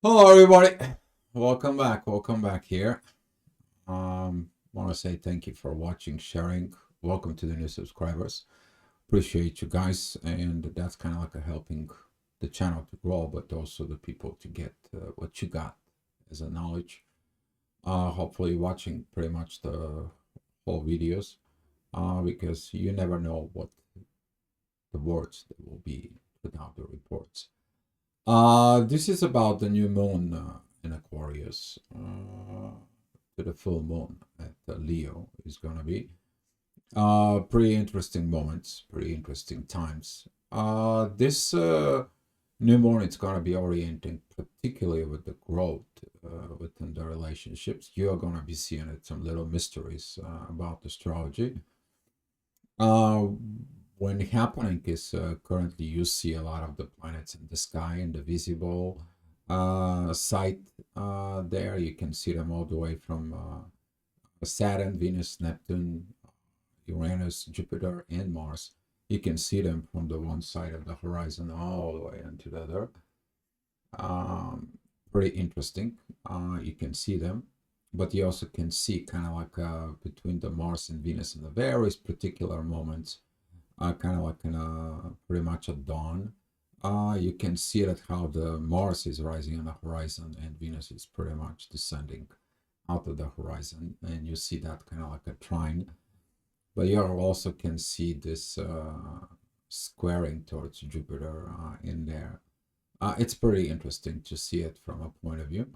Hello, everybody. Welcome back. Welcome back here. Want to say thank you for watching, sharing. Welcome to the new subscribers. Appreciate you guys, and that's kind of like a helping the channel to grow, but also the people to get what you got as a knowledge. Hopefully, watching pretty much the whole videos, because you never know what the words that will be without the reports. This is about the new moon in Aquarius. To the full moon at Leo is gonna be. Pretty interesting moments, pretty interesting times. This new moon it's gonna be orienting particularly with the growth within the relationships. You're gonna be seeing it, some little mysteries about astrology. Uh, when happening is currently you see a lot of the planets in the sky in the visible sight there. You can see them all the way from Saturn, Venus, Neptune, Uranus, Jupiter, and Mars. You can see them from the one side of the horizon all the way into the other. Pretty interesting. You can see them, but you also can see kind of like between the Mars and Venus in the various particular moments, kind of like in pretty much at dawn. You can see that how the Mars is rising on the horizon and Venus is pretty much descending out of the horizon, and you see that kind of like a trine. But you also can see this squaring towards Jupiter in there. It's pretty interesting to see it from a point of view.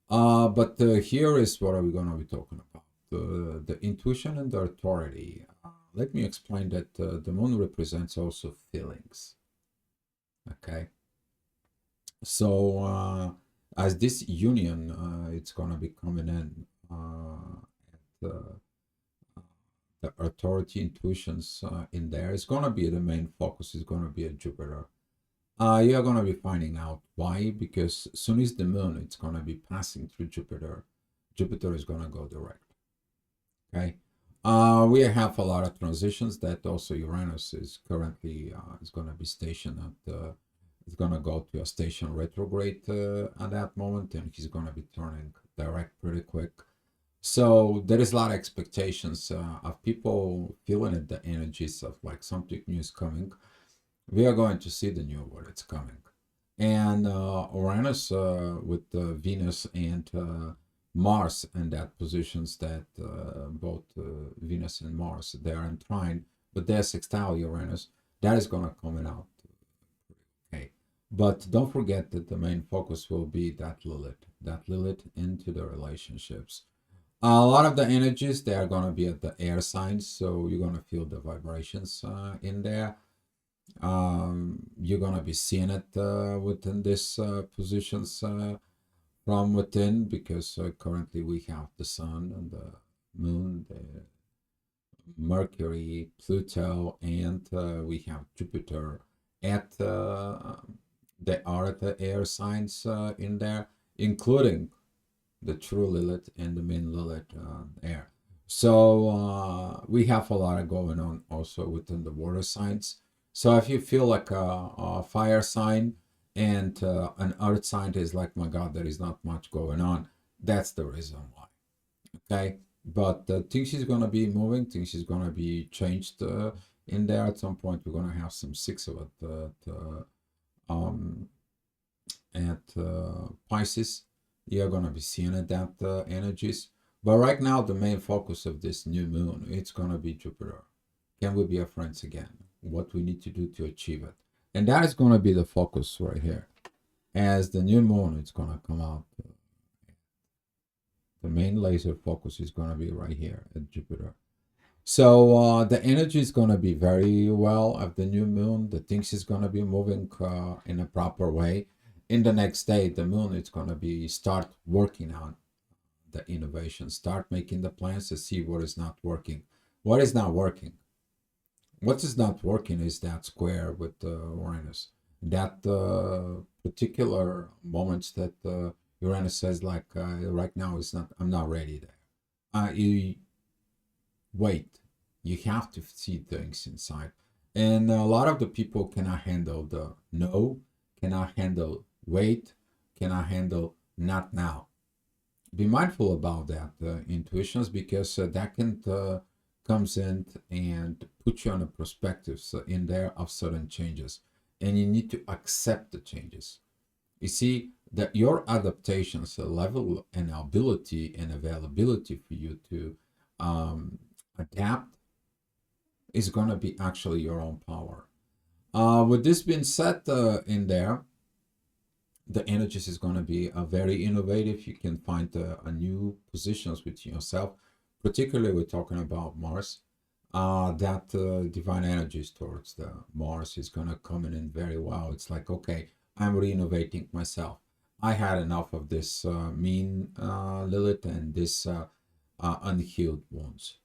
But here is what are we going to be talking about: the intuition and the authority. Let me explain that the moon represents also feelings. Okay, so as this union, it's gonna be coming in at the authority intuitions in there. It's gonna be the main focus. Is gonna be at Jupiter. You're gonna be finding out why, because as soon as the moon, it's gonna be passing through Jupiter. Jupiter is gonna go direct. Okay. We have a lot of transitions that also Uranus is currently is going to be stationed at. It's going to go to a station retrograde at that moment, and he's going to be turning direct pretty quick. So there is a lot of expectations of people feeling it, the energies of like something new is coming. We are going to see the new what it's coming, and Uranus with Venus and Mars and that positions that both Venus and Mars they are in trine, but they're sextile Uranus. That is going to come out. Okay, but don't forget that the main focus will be that Lilith into the relationships. A lot of the energies they are going to be at the air signs, so you're going to feel the vibrations in there. You're going to be seeing it within these positions from within, because currently we have the sun and the moon, the Mercury, Pluto, and we have Jupiter at they are at the air signs in there, including the true Lilith and the main Lilith air. So we have a lot of going on also within the water signs. So if you feel like a fire sign and an earth sign is like, my God, there is not much going on, that's the reason why. Okay, but things is going to be moving, things is going to be changed in there. At some point we're going to have some six of it at Pisces. You're going to be seeing it, that energies. But right now the main focus of this new moon, it's going to be Jupiter. Can we be friends again? What we need to do to achieve it, and that is going to be the focus right here. As the new moon, it's going to come out. The main laser focus is going to be right here at Jupiter. So the energy is going to be very well of the new moon. The things is going to be moving in a proper way. In the next day, the moon is going to be start working on the innovation, start making the plans to see what is not working. What is not working? What is not working is that square with Uranus. That particular moments that Uranus says, like right now, is not. I'm not ready there. You wait. You have to see things inside, and a lot of the people cannot handle the no, cannot handle wait, cannot handle, not now. Be mindful about that intuitions, because that can comes in and put you on a perspective in there of certain changes, and you need to accept the changes. You see that your adaptations level and ability and availability for you to adapt is going to be actually your own power. With this being said, in there, the energies is going to be very innovative. You can find a new positions with yourself. Particularly, we're talking about Mars. That divine energies towards the Mars is going to come in very well. It's like, okay, I'm renovating myself. I had enough of this mean Lilith and this unhealed wounds.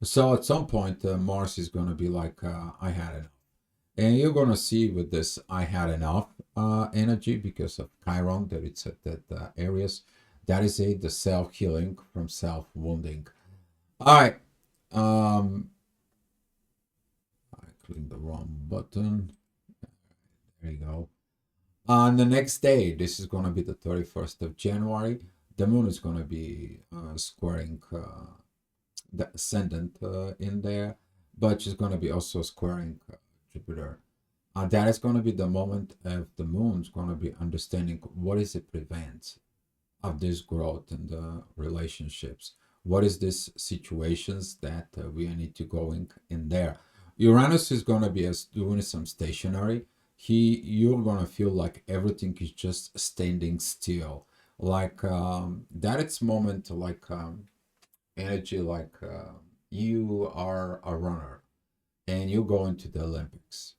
So at some point, Mars is going to be like, I had enough. And you're going to see with this, I had enough energy because of Chiron, that it's at that areas. That is the self-healing from self-wounding. All right. I clicked the wrong button. There you go. On the next day, this is going to be the 31st of January. The moon is going to be squaring the ascendant in there, but she's going to be also squaring Jupiter. That is going to be the moment of the moon's going to be understanding what is it prevents of this growth in the relationships. What is this situations that we need to go in there. Uranus is going to be doing some stationary. You're going to feel like everything is just standing still. Like that it's moment like energy, like you are a runner and you go into the Olympics.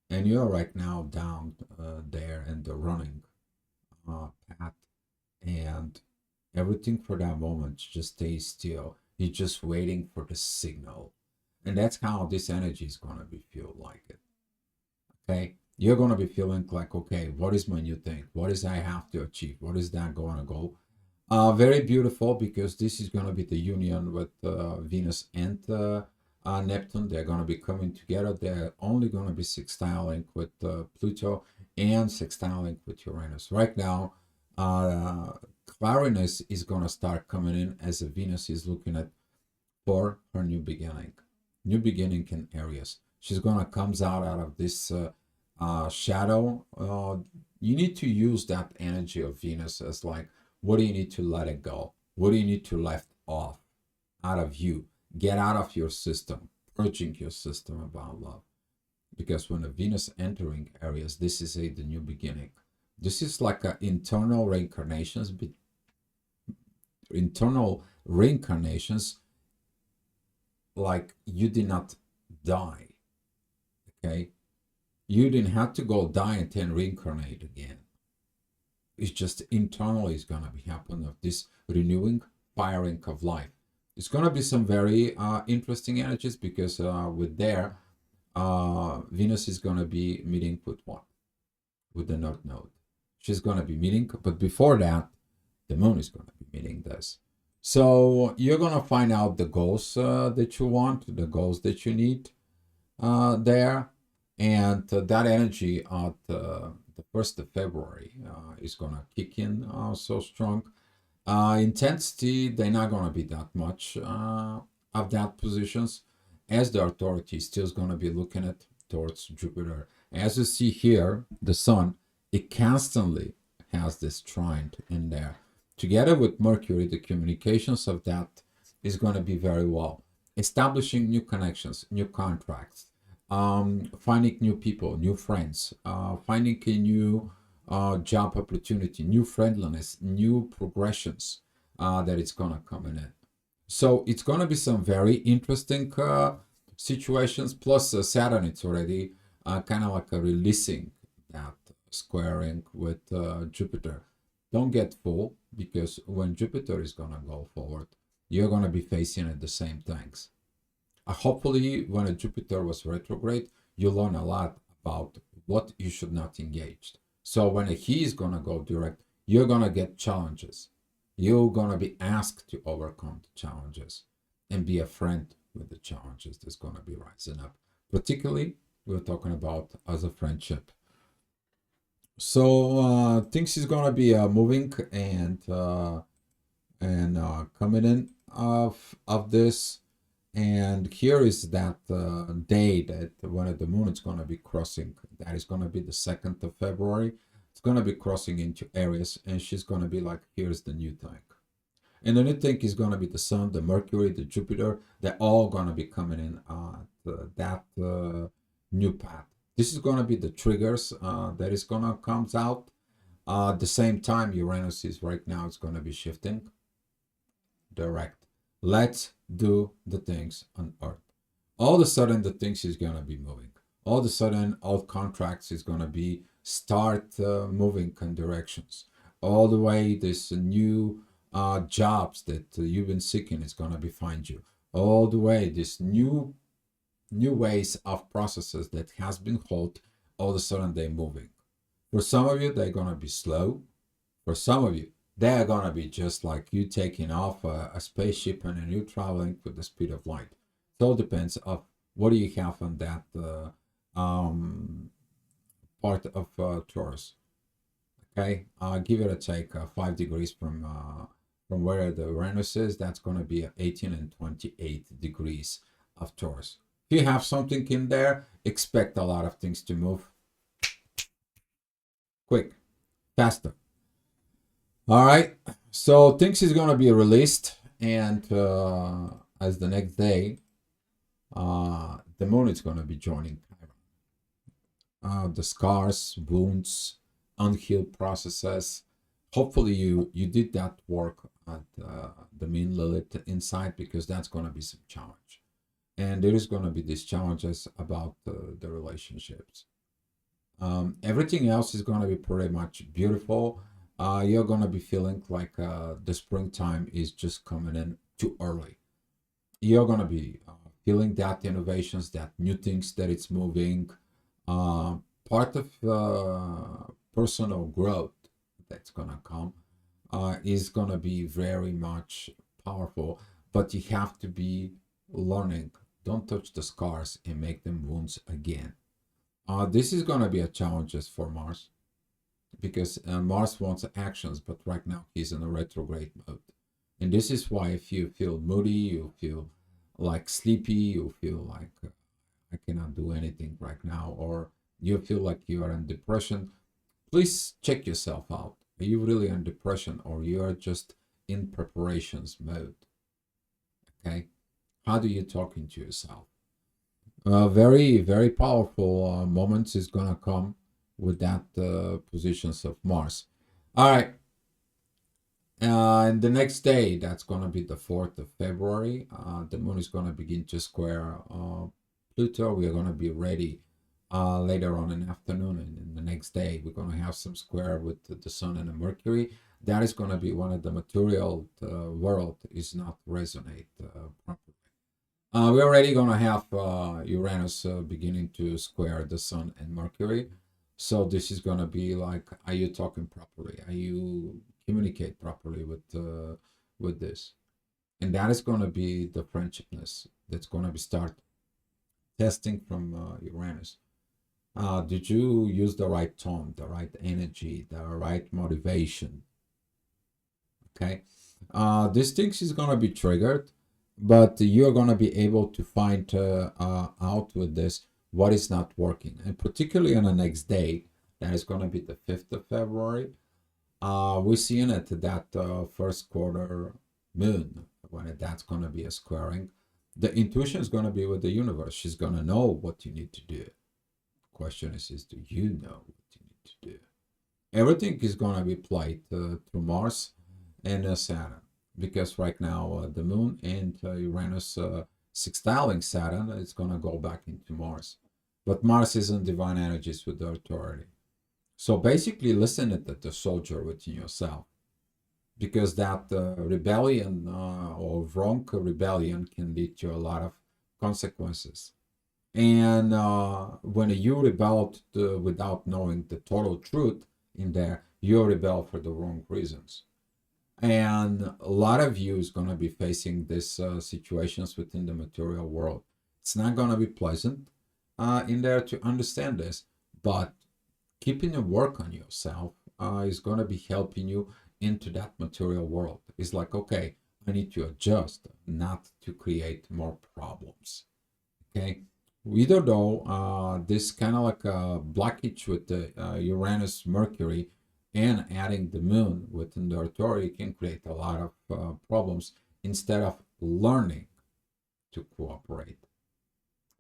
And you're right now down there in the running path, and everything for that moment just stays still. You're just waiting for the signal. And that's how this energy is going to be feel like it. Okay? You're going to be feeling like, okay, what is my new thing? What is I have to achieve? What is that going to go? Very beautiful, because this is going to be the union with Venus and Neptune. They're going to be coming together. They're only going to be sextiling with Pluto and sextiling with Uranus. Right now, Clarinus is going to start coming in as Venus is looking at for her new beginning. New beginning in Aries. She's going to comes out of this shadow. You need to use that energy of Venus as like, what do you need to let it go? What do you need to let off out of you? Get out of your system, purging your system about love. Because when a Venus entering Aries, this is the new beginning. This is like internal reincarnations, like you did not die. Okay? You didn't have to go die and then reincarnate again. It's just internally is going to be happening of this renewing, firing of life. It's going to be some very interesting energies, because with there, Venus is going to be meeting with what? With the North Node. She's going to be meeting, but before that, the moon is going to be meeting this. So you're going to find out the goals that you want, the goals that you need there. And that energy at the 1st of February is going to kick in so strong. Intensity, they're not going to be that much of that positions, as the authority still is going to be looking at towards Jupiter. As you see here, the sun, it constantly has this trine in there. Together with Mercury, the communications of that is going to be very well. Establishing new connections, new contracts, finding new people, new friends, finding a new job opportunity, new friendliness, new progressions that it's going to come in. So it's going to be some very interesting situations. Plus Saturn, it's already kind of like a releasing that squaring with Jupiter. Don't get fooled, because when Jupiter is going to go forward, you're going to be facing the same things. Hopefully, when a Jupiter was retrograde, you learn a lot about what you should not engage. So when he is going to go direct, you're going to get challenges. You're going to be asked to overcome the challenges and be a friend with the challenges that's going to be rising up. Particularly, we're talking about as a friendship. So things is gonna be moving and coming in of this. And here is that day that when the moon is gonna be crossing. That is gonna be the 2nd of February. It's gonna be crossing into Aries, and she's gonna be like, here's the new thing. And the new thing is gonna be the Sun, the Mercury, the Jupiter. They're all gonna be coming in that new path. This is gonna be the triggers that is gonna comes out. At the same time, Uranus is right now, it's going to be shifting direct. Let's do the things on Earth. All of a sudden, the things is going to be moving. All of a sudden, all contracts is going to be start moving in directions. All the way, this new jobs that you've been seeking is going to be find you. All the way, this new ways of processes that has been held, all of a sudden they're moving. For some of you, they're going to be slow. For some of you, they're going to be just like you taking off a spaceship and you traveling with the speed of light. So it depends of what do you have on that part of Taurus. Okay, give it a take. 5 degrees from where the Uranus is, that's going to be 18 and 28 degrees of Taurus. If you have something in there, expect a lot of things to move quick, faster. All right. So things is gonna be released, and as the next day, the moon is gonna be joining Chiron. The scars, wounds, unhealed processes. Hopefully, you did that work at the mean Lilith inside, because that's gonna be some challenge, and there is gonna be these challenges about the relationships. Everything else is going to be pretty much beautiful. You're going to be feeling like the springtime is just coming in too early. You're going to be feeling that innovations, that new things that it's moving. Part of personal growth that's going to come is going to be very much powerful, but you have to be learning. Don't touch the scars and make them wounds again. This is going to be a challenge for Mars, because Mars wants actions, but right now he's in a retrograde mode. And this is why if you feel moody, you feel like sleepy, you feel like I cannot do anything right now, or you feel like you are in depression, please check yourself out. Are you really in depression, or you are just in preparations mode? Okay. How do you talking to yourself? Very, very powerful moments is gonna come with that positions of Mars. All right, and the next day, that's gonna be the 4th of February. The moon is gonna begin to square Pluto. We are gonna be ready later on in the afternoon, and in the next day, we're gonna have some square with the Sun and the Mercury. That is gonna be one of the material world is not resonate properly. We're already gonna have Uranus beginning to square the Sun and Mercury. So this is gonna be like, are you talking properly? Are you communicate properly with this? And that is gonna be the friendshipness that's gonna be start testing from Uranus. Did you use the right tone, the right energy, the right motivation? Okay. This things is gonna be triggered, but you're gonna be able to find out with this what is not working, and particularly on the next day, that is gonna be the 5th of February. We're seeing it that first quarter moon when that's gonna be a squaring. The intuition is gonna be with the universe. She's gonna know what you need to do. Question is do you know what you need to do? Everything is gonna be played through Mars and Saturn, because right now the moon and Uranus sextiling Saturn, it's going to go back into Mars. But Mars is in divine energies with the authority. So basically, listen to the soldier within yourself, because that rebellion or wrong rebellion can lead to a lot of consequences. And when you rebel without knowing the total truth in there, you rebel for the wrong reasons. And a lot of you is going to be facing these situations within the material world. It's not going to be pleasant in there to understand this, but keeping a work on yourself is going to be helping you into that material world. It's like, okay, I need to adjust, not to create more problems. Okay, either though, this kind of like a blockage with the Uranus, Mercury, and adding the moon within the territory can create a lot of problems instead of learning to cooperate.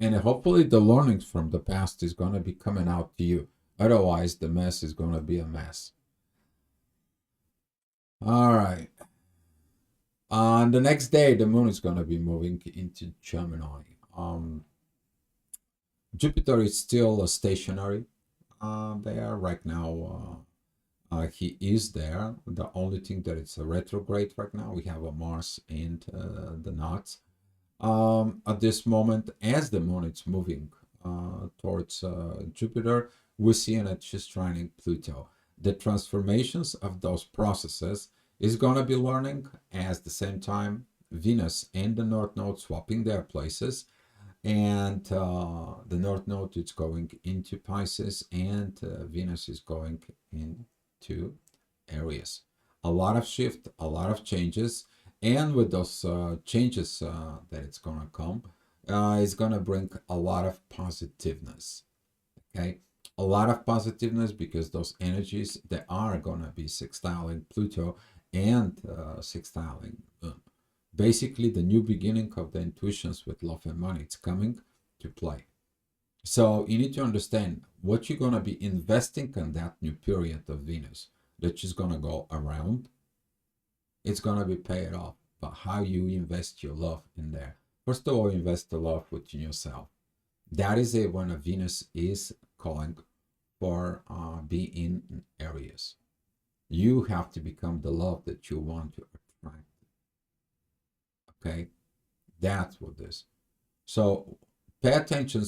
And hopefully the learnings from the past is going to be coming out to you. Otherwise, the mess is going to be a mess. All right. On the next day, the moon is going to be moving into Gemini. Jupiter is still stationary there right now. He is there. The only thing that it's a retrograde right now. We have a Mars and the knots. At this moment, as the moon is moving towards Jupiter, we're seeing it just trining Pluto. The transformations of those processes is going to be learning at the same time. Venus and the North Node swapping their places, and the North Node is going into Pisces, and Venus is going into Aries. A lot of shift, a lot of changes, and with those changes that it's going to come, it's going to bring a lot of positiveness. Okay, a lot of positiveness, because those energies, they are going to be sextiling Pluto and sextiling Moon. Basically, the new beginning of the intuitions with love and money, it's coming to play. So you need to understand what you're going to be investing in that new period of Venus that is going to go around. It's going to be paid off. But how you invest your love in there? First of all, invest the love within yourself. That is it when a Venus is calling for being in Aries. You have to become the love that you want to attract. Okay, that's what this. So pay attention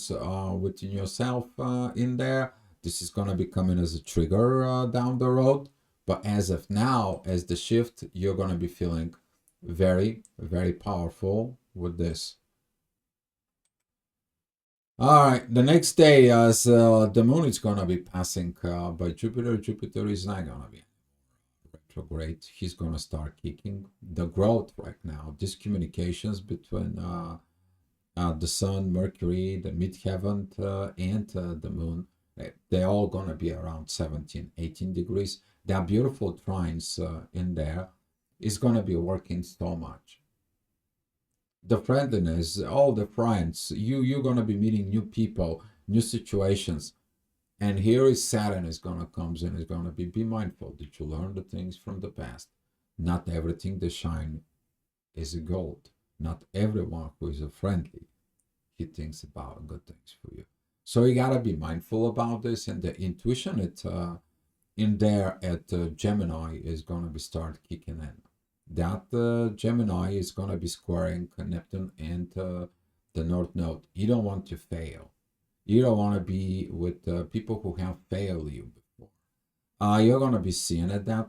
within yourself in there. This is going to be coming as a trigger down the road. But as of now, as the shift, you're going to be feeling very, very powerful with this. All right, the next day, as the moon is going to be passing by Jupiter, Jupiter is not going to be retrograde. He's going to start kicking the growth right now. These communications between the sun, Mercury, the midheaven, and the moon, they're all going to be around 17, 18 degrees. There are beautiful trines in there. Is going to be working so much. The friendliness, all the friends, you're going to be meeting new people, new situations. And here is Saturn is going to comes in, is going to be mindful. Did you learn the things from the past? Not everything that shine is a gold. Not everyone who is a friendly, he thinks about good things for you. So you got to be mindful about this. And the intuition, it's in there at Gemini is going to be start kicking in. That Gemini is going to be squaring Neptune and the North Node. You don't want to fail. You don't want to be with people who have failed you before. You're going to be seeing it that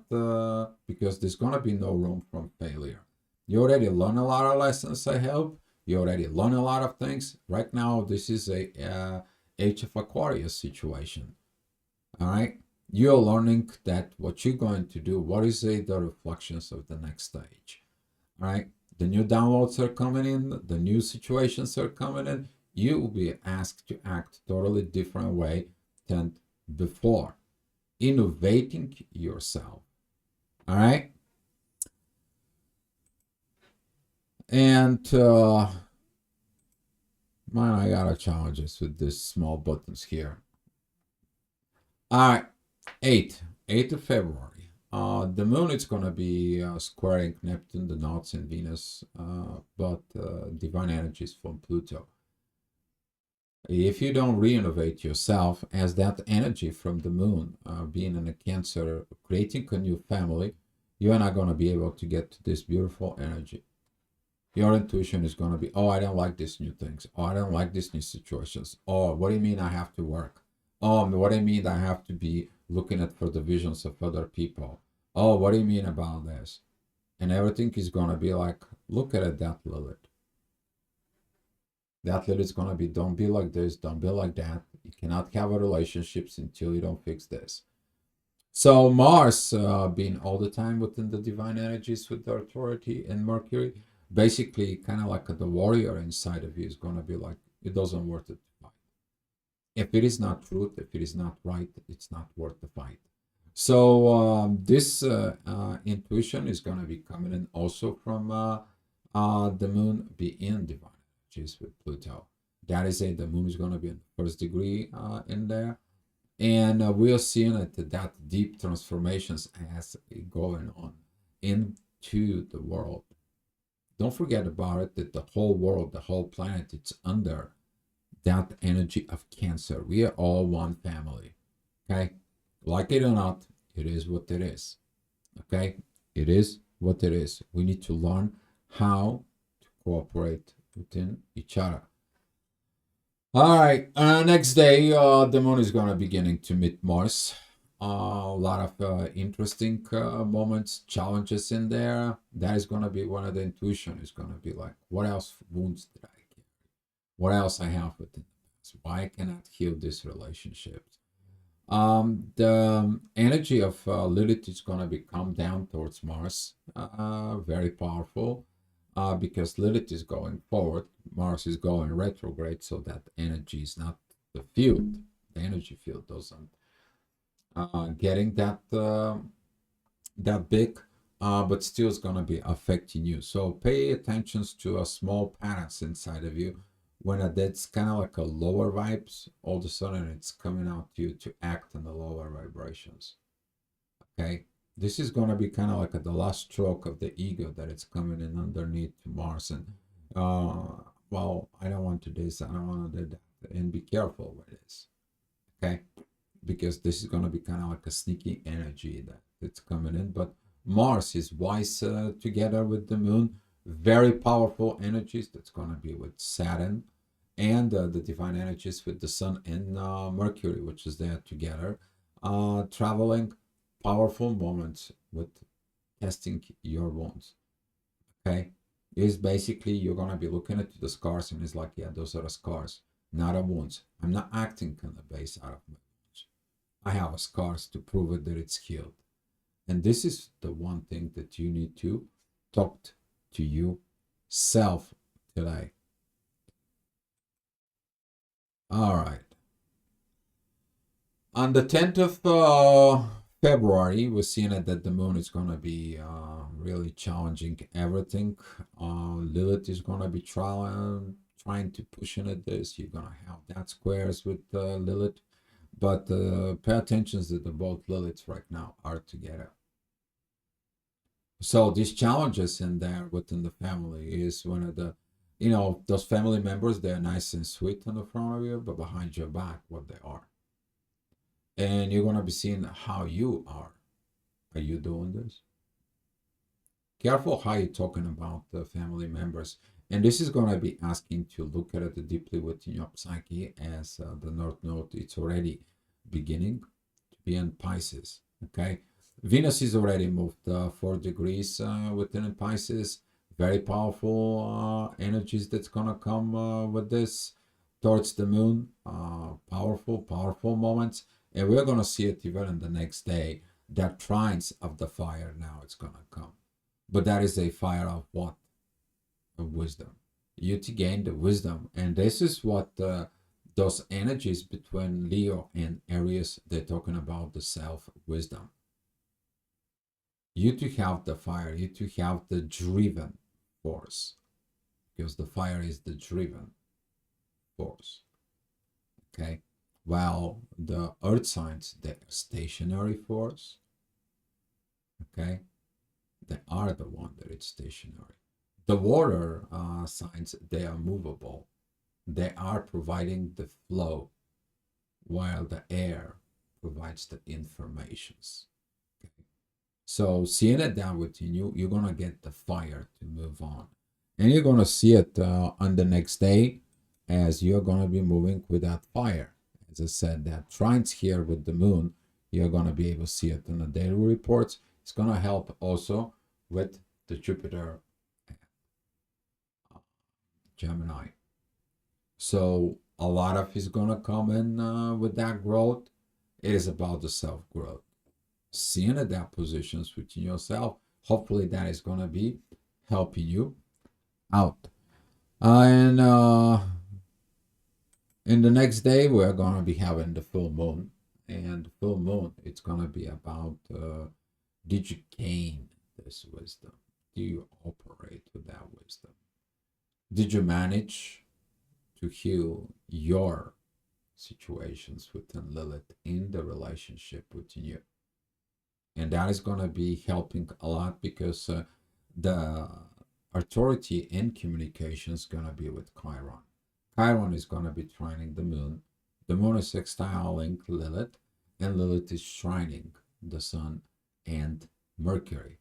because there's going to be no room for failure. You already learned a lot of lessons, I hope. You already learned a lot of things. Right now, this is a Age of Aquarius situation. All right? You're learning that what you're going to do, what is the reflections of the next stage. All right? The new downloads are coming in. The new situations are coming in. You will be asked to act totally different way than before. Innovating yourself. All right? And man, I got a challenges with these small buttons here. All right, 8th of February. The moon is going to be squaring Neptune, the knots, and Venus, but divine energies from Pluto. If you don't re-innovate yourself, as that energy from the moon being in a Cancer, creating a new family, you're not going to be able to get to this beautiful energy. Your intuition is going to be, oh, I don't like these new things. Oh, I don't like these new situations. Oh, what do you mean I have to work? Oh, what do you mean I have to be looking at for the visions of other people? Oh, what do you mean about this? And everything is going to be like, look at it, that Lilith. That Lilith is going to be, don't be like this, don't be like that. You cannot have a relationships until you don't fix this. So Mars being all the time within the divine energies with the authority, and Mercury, basically kind of like the warrior inside of you is going to be like, it doesn't worth it to fight. If it is not truth, if it is not right, it's not worth the fight. So this intuition is going to be coming in also from the moon being divine energies with Pluto. That is it. The moon is going to be in first degree in there. And we are seeing that deep transformations as going on into the world. Don't forget about it, that the whole world, the whole planet, it's under that energy of Cancer. We are all one family. Okay? Like it or not, it is what it is. Okay? It is what it is. We need to learn how to cooperate within each other. All right, next day, the moon is going to beginning to meet Mars. A lot of interesting moments, challenges in there. That is going to be one of the intuition. Is going to be like, what else wounds did I get? What else I have within the past? Why I cannot heal this relationship? The energy of Lilith is going to be come down towards Mars. Very powerful. Because Lilith is going forward, Mars is going retrograde, so that energy is not the field. The energy field doesn't getting that that big, but still is gonna be affecting you. So pay attention to a small patterns inside of you. When that's kind of like a lower vibes, all of a sudden it's coming out to you to act on the lower vibrations. Okay, this is going to be kind of like the last stroke of the ego that it's coming in underneath Mars. And well, I don't want to do this, I don't want to do that, and be careful with this. Okay, because this is going to be kind of like a sneaky energy that's coming in. But Mars is wise together with the moon, very powerful energies. That's going to be with Saturn, and the divine energies with the sun and Mercury, which is there together, traveling. Powerful moments with testing your wounds. Okay, is basically you're gonna be looking at the scars, and it's like, yeah, those are the scars, not a wounds. I'm not acting on the base out of my wounds. I have a scars to prove it that it's healed. And this is the one thing that you need to talk to you self today. All right. On the 10th of February, we're seeing it that the moon is going to be really challenging everything. Lilith is going to be trying to push in at this. You're going to have that squares with Lilith. But pay attention that the both Liliths right now are together. So these challenges in there within the family is one of the, you know, those family members, they're nice and sweet in the front of you, but behind your back, what they are. And you're going to be seeing how you are. Are you doing this? Careful how you're talking about the family members. And this is going to be asking to look at it deeply within your psyche, as the North Node, it's already beginning to be in Pisces. Okay. Venus is already moved 4 degrees within Pisces. Very powerful energies that's going to come with this towards the moon. Powerful moments. And we're going to see it even in the next day. That trines of the fire now it's going to come. But that is a fire of what? Of wisdom. You to gain the wisdom. And this is what those energies between Leo and Aries, they're talking about the self-wisdom. You to have the fire. You to have the driven force. Because the fire is the driven force. Okay? While the earth signs, they're stationary force. Okay? They are the one that it's stationary. The water signs, they are movable. They are providing the flow, while the air provides the informations. Okay? So seeing it down within you, you're going to get the fire to move on. And you're going to see it on the next day, as you're going to be moving with that fire. As I said, that trines here with the moon, you're going to be able to see it in the daily reports. It's going to help also with the Jupiter Gemini. So a lot of is gonna come in with that growth. It is about the self growth, seeing that positions within yourself. Hopefully, that is gonna be helping you out. And in the next day, we're gonna be having the full moon, and the full moon, it's gonna be about did you gain this wisdom? Do you operate with that wisdom? Did you manage to heal your situations within Lilith in the relationship within you? And that is going to be helping a lot because the authority in communication is going to be with Chiron. Chiron is going to be trining the moon. The moon is sextiling Lilith, and Lilith is trining the sun and Mercury.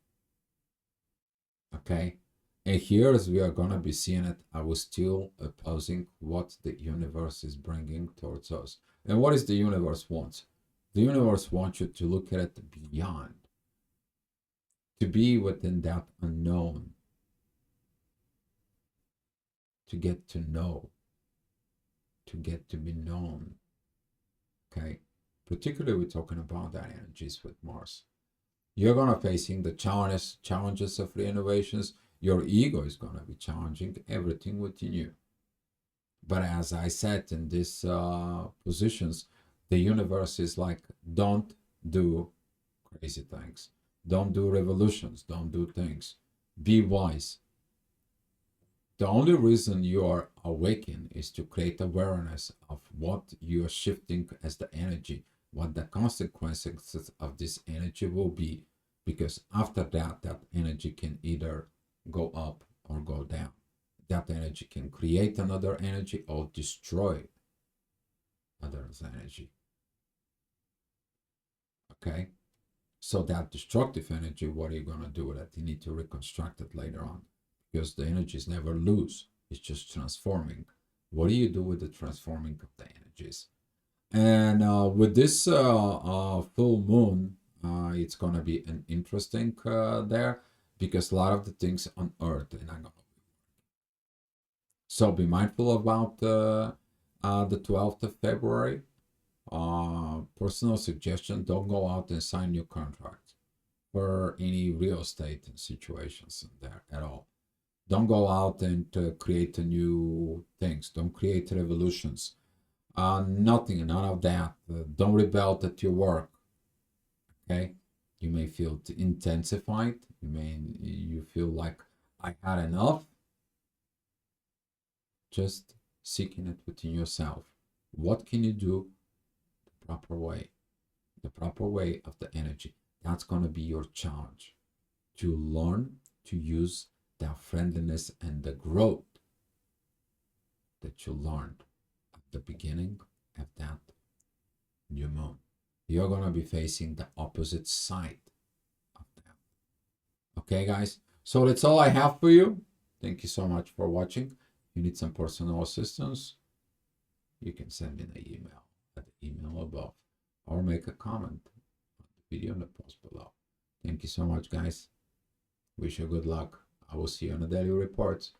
Okay? And here, as we are going to be seeing it, I was still opposing what the universe is bringing towards us. And what is the universe wants? The universe wants you to look at it beyond, to be within that unknown, to get to know, to get to be known. Okay? Particularly, we're talking about that energies with Mars. You're going to facing the challenges of reinnovations. Your ego is going to be challenging everything within you. But as I said in these positions, the universe is like, don't do crazy things. Don't do revolutions. Don't do things. Be wise. The only reason you are awakened is to create awareness of what you are shifting as the energy, what the consequences of this energy will be. Because after that, that energy can either go up or go down. That energy can create another energy or destroy others' energy. Okay? So that destructive energy, what are you going to do with it? You need to reconstruct it later on because the energies never lose. It's just transforming. What do you do with the transforming of the energies? And with this full moon, it's going to be an interesting there because a lot of the things on Earth are not going to be. So be mindful about the 12th of February. Personal suggestion, don't go out and sign new contracts for any real estate situations in there at all. Don't go out and create new things. Don't create revolutions. Nothing, none of that. Don't rebel at your work. Okay, you may feel intensified. You feel like I had enough. Just seeking it within yourself. What can you do the proper way? The proper way of the energy. That's going to be your challenge to learn to use that friendliness and the growth that you learned at the beginning of that new moon. You're going to be facing the opposite side of that. Okay, guys? So that's all I have for you. Thank you so much for watching. If you need some personal assistance, you can send me an email at the email above or make a comment on the video in the post below. Thank you so much, guys. Wish you good luck. I will see you on the daily reports.